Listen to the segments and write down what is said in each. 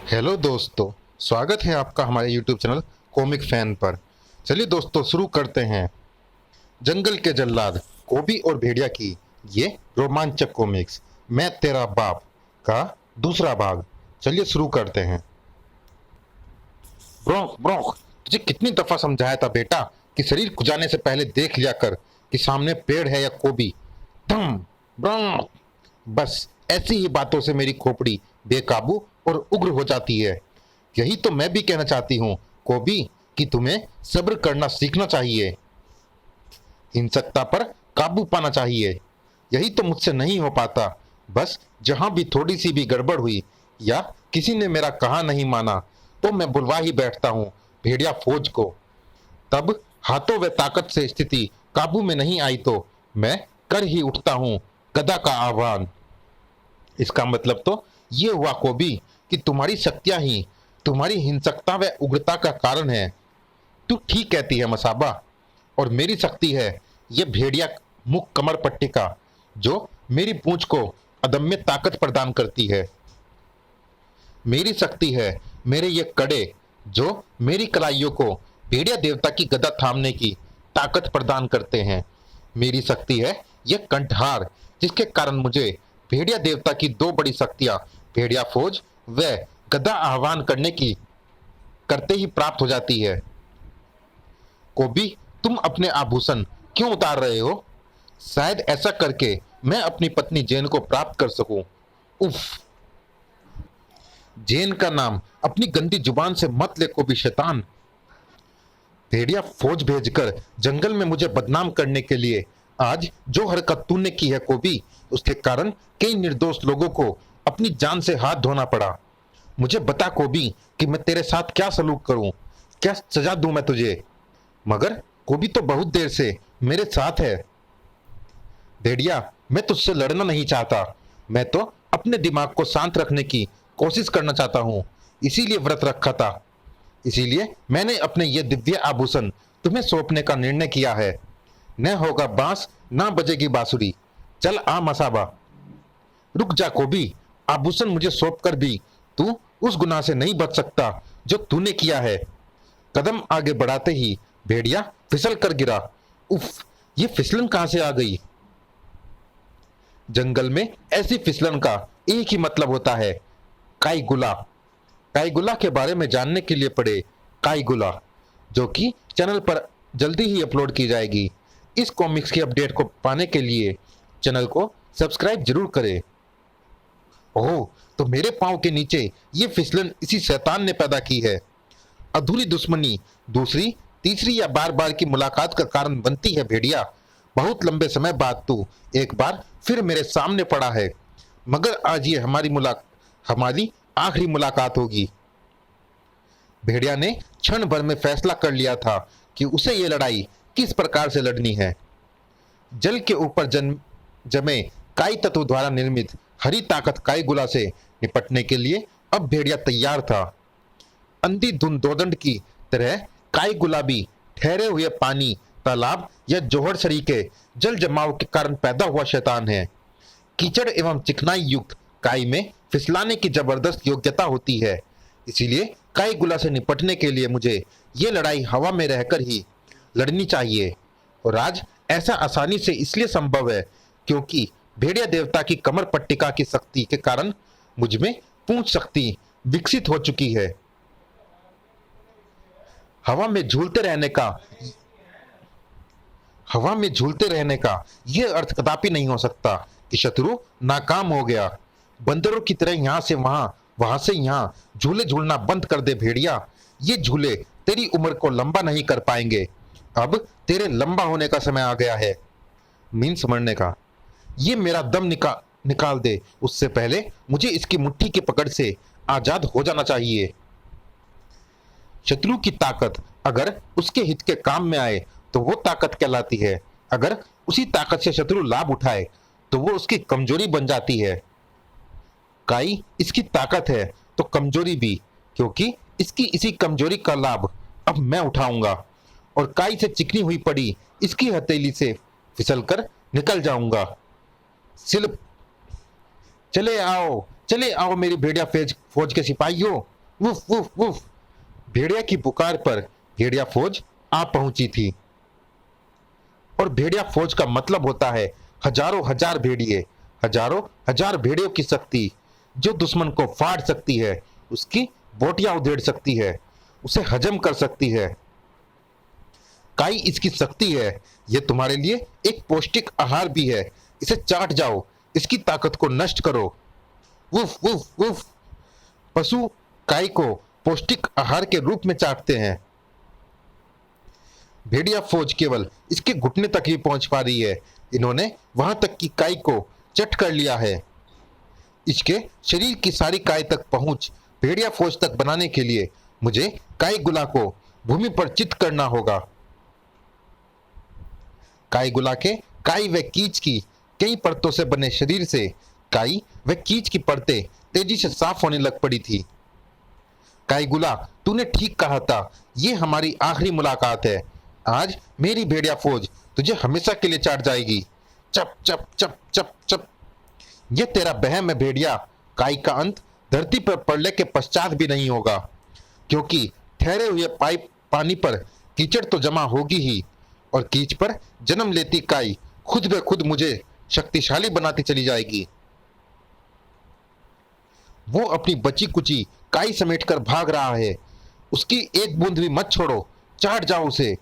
Hello दोस्तों, स्वागत है आपका हमारे यूट्यूब चैनल कॉमिक फैन पर। चलिए दोस्तों शुरू करते हैं। जंगल के जल्लाद कोबी और भेड़िया की ये रोमांचक कॉमिक्स मैं तेरा बाप का दूसरा भाग। चलिए शुरू करते हैं। ब्रोंक ब्रोंक, तुझे कितनी दफा समझाया था बेटा कि शरीर खुजाने से पहले देख लिया कर कि सामने पेड़ है या कोबी। धम ब्रोंक। बस ऐसी ही बातों से मेरी खोपड़ी बेकाबू और उग्र हो जाती है। यही तो मैं भी कहना चाहती हूँ कोबी, कि तुम्हें सब्र करना सीखना चाहिए, हिंसकता पर काबू पाना चाहिए। यही तो मुझसे नहीं हो पाता। बस जहां भी थोड़ी सी भी गड़बड़ हुई या किसी ने मेरा कहा नहीं माना तो मैं बुलवा ही बैठता हूँ भेड़िया फौज को। तब हाथों व ताकत से स्थिति काबू में नहीं आई तो मैं कर ही उठता हूँ गदा का आह्वान। इसका मतलब तो ये हुआ कोबी कि तुम्हारी शक्तियां ही तुम्हारी हिंसकता व उग्रता का कारण है। तू ठीक कहती है मसाबा। और मेरी शक्ति है ये भेड़िया मुख कमर पट्टिका, जो मेरी पूंछ को अदम्य ताकत प्रदान करती है। मेरी शक्ति है मेरे ये कड़े, जो मेरी कलाइयों को भेड़िया देवता की गदा थामने की ताकत प्रदान करते हैं। मेरी शक्ति है ये कंठहार, जिसके कारण मुझे भेड़िया देवता की दो बड़ी शक्तियां भेड़िया फौज व गदा आह्वान करने की करते ही प्राप्त हो जाती है। कोबी, तुम अपने आभूषण क्यों उतार रहे हो? शायद ऐसा करके मैं अपनी पत्नी जेन को प्राप्त कर सकूं। उफ, जेन का नाम अपनी गंदी जुबान से मत ले कोबी शैतान। भेड़िया फौज भेजकर जंगल में मुझे बदनाम करने के लिए आज जो हरकत तूने की है कोबी, उसके कारण कई निर्दोष लोगों को अपनी जान से हाथ धोना पड़ा। मुझे बता कोबी कि मैं तेरे साथ क्या सलूक करूं, क्या सजा दूं मैं तुझे? मगर कोबी तो बहुत देर से मेरे साथ है। भेड़िया, मैं तुझसे लड़ना नहीं चाहता। मैं तो अपने दिमाग को शांत रखने की कोशिश करना चाहता हूँ, इसीलिए व्रत रखा था। इसीलिए मैंने अपने ये दिव्य आभूषण तुम्हें सौंपने का निर्णय किया है। न होगा बांस, ना बजेगी बांसुरी। चल आ मसाबा। रुक जा कोबी, आभूषण मुझे सौंप कर भी तू उस गुनाह से नहीं बच सकता जो तूने किया है। कदम आगे बढ़ाते ही भेड़िया फिसल कर गिरा। उफ, ये फिसलन कहां से आ गई? जंगल में ऐसी फिसलन का एक ही मतलब होता है, काईगुला। काईगुला के बारे में जानने के लिए पढ़े काईगुला, जो कि चैनल पर जल्दी ही अपलोड की जाएगी। इस कॉमिक्स की अपडेट को पाने के लिए चैनल को सब्सक्राइब जरूर करें। ओह, तो मेरे पांव के नीचे ये फिसलन इसी शैतान ने पैदा की है। अधूरी दुश्मनी दूसरी, तीसरी या बार बार की मुलाकात का कारण बनती है भेड़िया। बहुत लंबे समय बाद तू एक बार फिर मेरे सामने पड़ा है, मगर आज ये हमारी आखिरी मुलाकात होगी। भेड़िया ने क्षण भर में फैसला कर लिया था कि उसे ये लड़ाई किस प्रकार से लड़नी है। जल के ऊपर जमे काई तत्व द्वारा निर्मित हरी ताकत काईगुला से निपटने के लिए अब भेड़िया तैयार था। अंधी धुंध दोदंड की तरह काईगुला भी ठहरे हुए पानी, तालाब या जोहर सरीखे जल जमाव के कारण पैदा हुआ शैतान है। कीचड़ एवं चिकनाई युक्त काई में फिसलाने की जबरदस्त योग्यता होती है। इसीलिए काईगुला से निपटने के लिए मुझे ये लड़ाई हवा में रहकर ही लड़नी चाहिए। और आज ऐसा आसानी से इसलिए संभव है क्योंकि भेड़िया देवता की कमर पट्टिका की शक्ति के कारण मुझ में पूंछ शक्ति विकसित हो चुकी है। हवा में झूलते रहने का यह अर्थ कदापि नहीं हो सकता कि शत्रु नाकाम हो गया। बंदरों की तरह यहां से वहां, वहां से यहां झूले झूलना बंद कर दे भेड़िया। ये झूले तेरी उम्र को लंबा नहीं कर पाएंगे। अब तेरे लंबा होने का समय आ गया है, मीन्स मरने का। ये मेरा दम निकाल दे, उससे पहले मुझे इसकी मुट्ठी की पकड़ से आजाद हो जाना चाहिए। शत्रु की ताकत अगर उसके हित के काम में आए तो वो ताकत कहलाती है। अगर उसी ताकत से शत्रु लाभ उठाए तो वो उसकी कमजोरी बन जाती है। काई इसकी ताकत है तो कमजोरी भी, क्योंकि इसकी इसी कमजोरी का लाभ अब मैं उठाऊंगा और काई से चिकनी हुई पड़ी इसकी हथेली से फिसलकर निकल जाऊंगा। सिर्फ चले आओ मेरी भेड़िया फौज के सिपाहियों, वुफ वुफ वुफ। भेड़िया की पुकार पर भेड़िया फौज आ पहुंची थी। और भेड़िया फौज का मतलब होता है हजारों हजार भेड़िए, हजारों हजार भेड़ियों की शक्ति, जो दुश्मन को फाड़ सकती है, उसकी बोटियां उधेड़ सकती है, उसे हजम कर सकती है। काई इसकी शक्ति है। यह तुम्हारे लिए एक पौष्टिक आहार भी है। इसे चाट जाओ, इसकी ताकत को नष्ट करो। Woof woof woof. पशु काई को पौष्टिक आहार के रूप में चाटते हैं। भेड़िया फौज केवल इसके घुटने तक ही पहुंच पा रही है। इन्होंने वहां तक की काई को चट कर लिया है। इसके शरीर की सारी काई तक पहुंच भेड़िया फौज तक बनाने के लिए मुझे काई गुला को भूमि पर चित करना होगा। काई गुला के काई व कीच की कई परतों से बने शरीर से काई व कीच की परतें तेजी से साफ होने लग पड़ी थी। काई गुला, तूने ठीक कहा था, ये हमारी आखिरी मुलाकात है। आज मेरी भेड़िया फौज तुझे हमेशा के लिए चाट जाएगी। चप चप चप चप चप। ये तेरा बहम है भेड़िया। काई का अंत धरती पर पड़ने के पश्चात भी नहीं होगा, क्योंकि ठहरे हुए पाइप पानी पर कीचड़ तो जमा होगी ही, और कीच पर जन्म लेती काई खुद ब खुद मुझे शक्तिशाली बनाती चली जाएगी। वो अपनी बची कुची काई समेटकर भाग रहा है। उसकी एक बूंद भी मत छोड़ो, चाट जाओ उसे।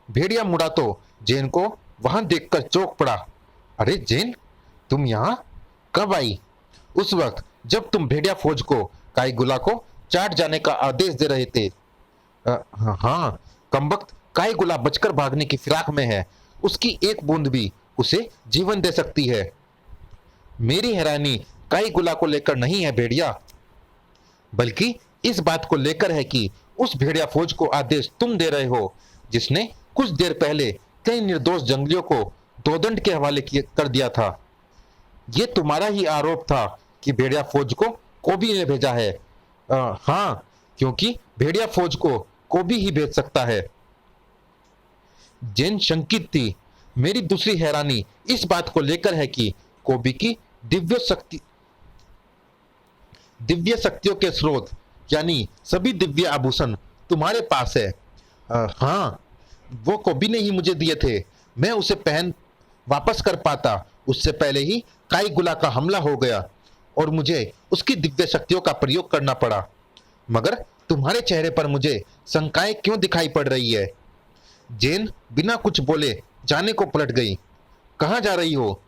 भेड़िया मुड़ा तो जेन को वहां देखकर चौंक पड़ा। अरे जेन, तुम यहां कब आई? उस वक्त जब तुम भेड़िया फौज को काई गुला को चाट जाने का आदेश दे रहे थे। हाँ, कमबख्त काई गुला बचकर भागने की फिराक में है। उसकी एक बूंद भी उसे जीवन दे सकती है। मेरी हैरानी काई गुला को लेकर नहीं है भेड़िया, बल्कि इस बात को लेकर है कि उस भेड़िया फौज को आदेश तुम दे रहे हो, जिसने कुछ देर पहले कई निर्दोष जंगलियों को दोदंड के हवाले कर दिया था। यह तुम्हारा ही आरोप था कि भेड़िया फौज को कोबी ने भेजा है। हाँ, क्योंकि भेड़िया फौज को कोबी ही भेज सकता है। जेन शंकित थी। मेरी दूसरी हैरानी इस बात को लेकर है कि कोबी की दिव्य शक्तियों के स्रोत, यानी सभी दिव्य आभूषण तुम्हारे पास है। हाँ, वो कोबी ने ही मुझे दिए थे। मैं उसे पहन वापस कर पाता उससे पहले ही काई गुला का हमला हो गया और मुझे उसकी दिव्य शक्तियों का प्रयोग करना पड़ा। मगर तुम्हारे चेहरे पर मुझे शंकाएं क्यों दिखाई पड़ रही है? जेन बिना कुछ बोले जाने को पलट गई। कहाँ जा रही हो?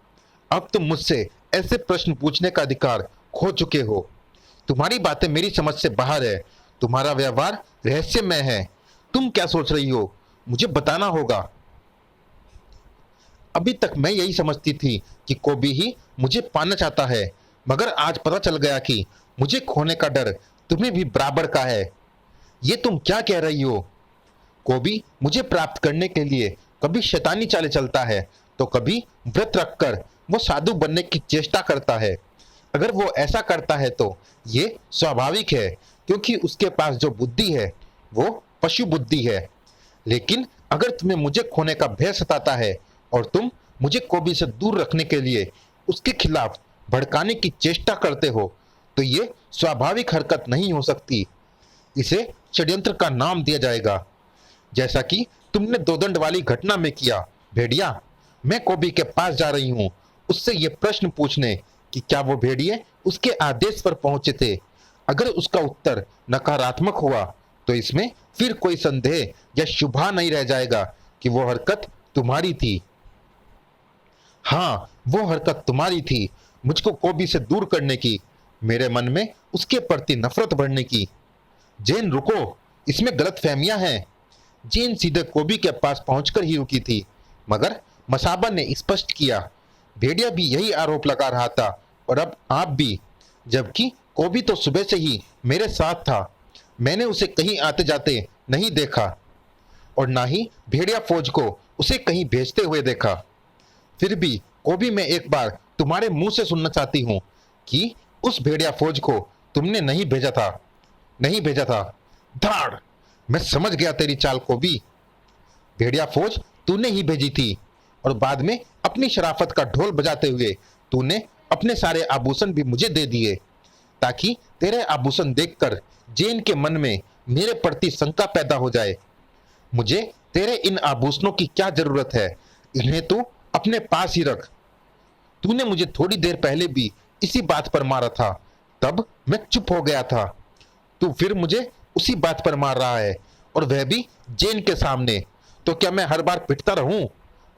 अब तुम मुझसे ऐसे प्रश्न पूछने का अधिकार खो चुके हो। तुम्हारी बातें मेरी समझ से बाहर है। तुम्हारा व्यवहार रहस्यमय है। तुम क्या सोच रही हो? मुझे बताना होगा। अभी तक मैं यही समझती थी कि कोबी ही मुझे पाना चाहता है, मगर आज पता चल गया कि मुझे खोने का डर तुम्हें भी बराबर का है। ये तुम क्या कह रही हो? कोबी मुझे प्राप्त करने के लिए कभी शैतानी चालें चलता है, तो कभी व्रत रखकर वो साधु बनने की चेष्टा करता है। अगर वो ऐसा करता है तो ये स्वाभाविक है, क्योंकि उसके पास जो बुद्धि है वो पशु बुद्धि है। लेकिन अगर तुम्हें मुझे खोने का भय सताता है और तुम मुझे कोबी से दूर रखने के लिए उसके खिलाफ भड़काने की चेष्टा करते हो, तो ये स्वाभाविक हरकत नहीं हो सकती। इसे षड्यंत्र का नाम दिया जाएगा, जैसा कि तुमने दोदंड वाली घटना में किया। भेड़िया, मैं कोबी के पास जा रही हूँ उससे ये प्रश्न पूछने कि क्या वो भेड़िए उसके आदेश पर पहुंचे थे। अगर उसका उत्तर नकारात्मक हुआ तो इसमें फिर कोई संदेह या शुभा नहीं रह जाएगा कि वो हरकत तुम्हारी थी। हाँ, वो हरकत तुम्हारी थी, मुझको कोबी से दूर करने की, मेरे मन में उसके प्रति नफरत बढ़ने की। जेन रुको, इसमें गलतफहमियां हैं। जेन सीधे कोबी के पास पहुंचकर ही रुकी थी, मगर मसाबा ने स्पष्ट किया। भेड़िया भी यही आरोप लगा रहा था और अब आप भी, जबकि कोबी तो सुबह से ही मेरे साथ था। मैंने उसे कहीं आते जाते नहीं देखा और ना ही भेड़िया फौज को उसे कहीं भेजते हुए देखा। फिर भी कोबी, मैं एक बार तुम्हारे मुंह से सुनना चाहती हूँ कि उस भेड़िया फौज को तुमने नहीं भेजा था। नहीं भेजा था। धाड़! मैं समझ गया तेरी चाल कोबी। भेड़िया फौज तूने ही भेजी थी और बाद में अपनी शराफत का ढोल बजाते हुए तूने अपने सारे आभूषण भी मुझे दे दिए, ताकि तेरे आभूषण देखकर जेन के मन में मेरे प्रति शंका पैदा हो जाए। मुझे तेरे इन आभूषणों की क्या जरूरत है, इन्हें तू अपने पास ही रख। तूने मुझे थोड़ी देर पहले भी इसी बात पर मारा था, तब मैं चुप हो गया था। तू फिर मुझे उसी बात पर मार रहा है, और वह भी जेन के सामने। तो क्या मैं हर बार पिटता रहूं?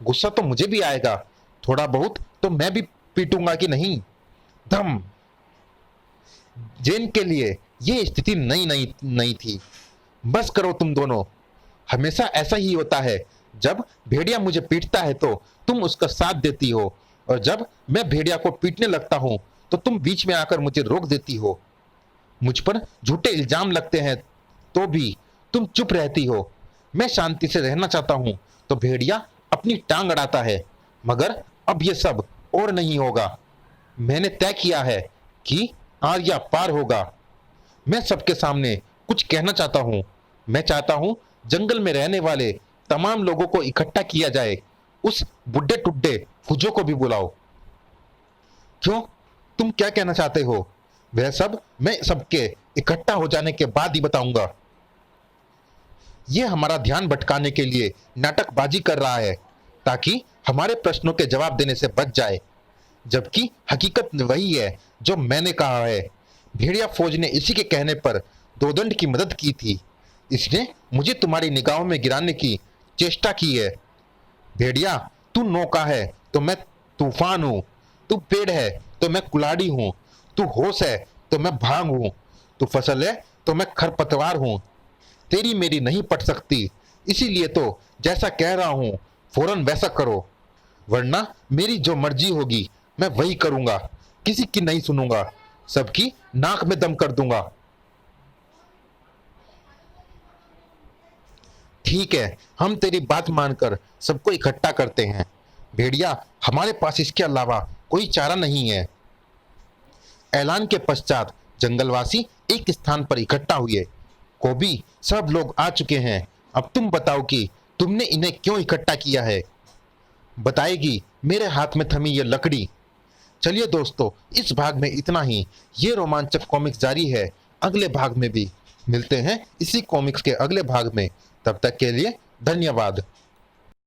गुस्सा तो मुझे भी आएगा, थोड़ा बहुत तो मैं भी पीटूंगा कि नहीं? धम। जेन के लिए ये स्थिति नई नई नहीं थी। बस करो तुम दोनों। हमेशा ऐसा ही होता है, जब भेड़िया मुझे पीटता है तो तुम उसका साथ देती हो, और जब मैं भेड़िया को पीटने लगता हूं तो तुम बीच में आकर मुझे रोक देती हो। मुझ पर झूठे इल्जाम लगते हैं तो भी तुम चुप रहती हो। मैं शांति से रहना चाहता हूं तो भेड़िया अपनी टांग अड़ाता है। मगर अब ये सब और नहीं होगा। मैंने तय किया है कि आर्या पार होगा। मैं सबके सामने कुछ कहना चाहता हूं। मैं चाहता हूं जंगल में रहने वाले तमाम लोगों को इकट्ठा किया जाए। उस बुड्ढे टुड्डे फुजो को भी बुलाओ। क्यों? तुम क्या कहना चाहते हो? वह सब मैं सबके इकट्ठा हो जाने के बाद ही बताऊंगा। यह हमारा ध्यान भटकाने के लिए नाटकबाजी कर रहा है, ताकि हमारे प्रश्नों के जवाब देने से बच जाए, जबकि हकीकत वही है जो मैंने कहा है। भेड़िया फौज ने इसी के कहने पर दोदंड की मदद की थी। इसने मुझे तुम्हारी निगाहों में गिराने की चेष्टा की है। भेड़िया, तू नौका है तो मैं तूफान हूं। तू पेड़ है तो मैं कुल्हाड़ी हूं। तू होश है तो मैं भांग हूं। तू फसल है तो मैं खरपतवार हूं। तेरी मेरी नहीं पट सकती, इसीलिए तो जैसा कह रहा हूं फौरन वैसा करो, वरना मेरी जो मर्जी होगी मैं वही करूंगा। किसी की नहीं सुनूंगा, सबकी नाक में दम कर दूंगा। ठीक है, हम तेरी बात मानकर सबको इकट्ठा करते हैं। भेड़िया, हमारे पास इसके अलावा कोई चारा नहीं है। ऐलान के पश्चात जंगलवासी एक स्थान पर इकट्ठा हुए। कोबी, सब लोग आ चुके हैं। अब तुम बताओ कि तुमने इन्हें क्यों इकट्ठा किया है। बताएगी मेरे हाथ में थमी ये लकड़ी। चलिए दोस्तों, इस भाग में इतना ही। ये रोमांचक कॉमिक्स जारी है अगले भाग में भी। मिलते हैं इसी कॉमिक्स के अगले भाग में। तब तक के लिए धन्यवाद।